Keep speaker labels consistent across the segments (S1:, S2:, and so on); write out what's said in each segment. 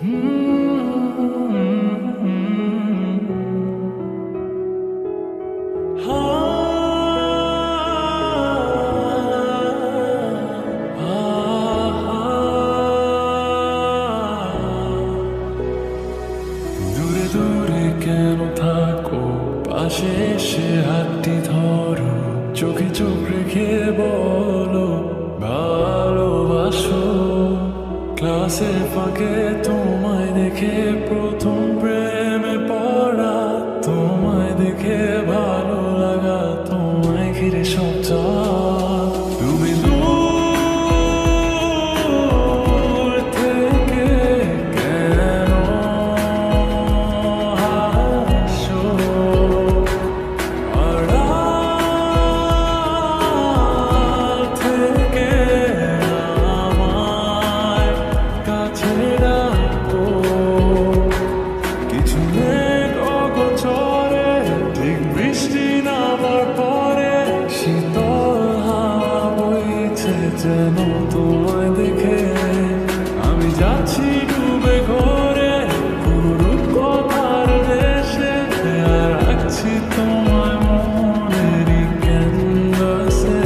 S1: দূরে দূরে কেন থাকো, পাশে এসে হাতটি ধরো, চোখে চোখ রেখে বলো ভালোবাসো। ক্লাসের ফাঁকে তোমায় দেখে প্রথম প্রেমে পড়া, তোমায় দেখে ভালো লাগা, তোমায় ঘিরে সব চাওয়া। তুমি দূর থেকে কেন হাসো, আড়াল থেকে আমায় কাছে রাখো। কিছু মেঘ অগোচরে, ঠিক বৃষ্টি নামার পরে, শীতল হাওয়া বইছে যেন তোমায় দেখে। আমি যাচ্ছি ডুবে ঘরে পুরো কথার দেশে, আর রাখছি তোমায় মনেরই ক্যানভাসে।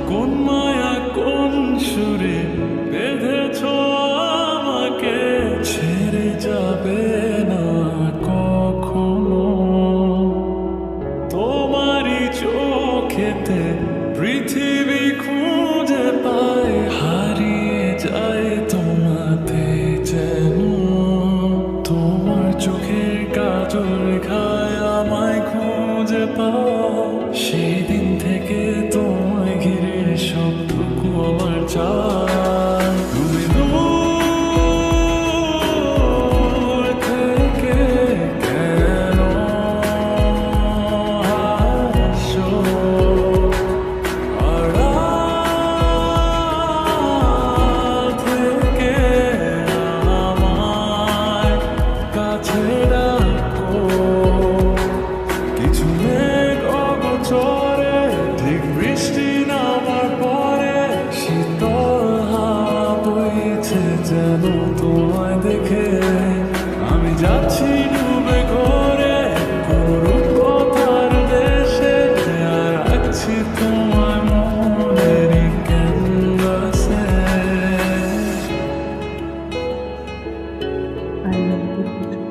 S1: কোন মায়া কোন সুরে বেঁধেছ আমাকে, ছেড়ে যাবে না কখনো। তোমারই চোখেতে পৃথিবী খুঁজে পায়, হারিয়ে যায় তোমাতে যেন। তোমার চোখের কাজল রেখায় আমায় খুঁজে পাও, সেই দিন থেকে তোমায় ঘিরে সবটুকু আমার চাই। তুমি দূর থেকে কেন হাসো, আড়াল থেকে আমায় কাছে রাখো। কিছু মেঘ অগোচরে, ঠিক বৃষ্টি নামার পরে, শীতল হাওয়া বইছে যেন তোমায় দেখে। আমি যাচ্ছি ডুবে ঘরে পুরো কথার দেশে, আর রাখছি তোমায় মনেরই ক্যানভাসে।
S2: I love you.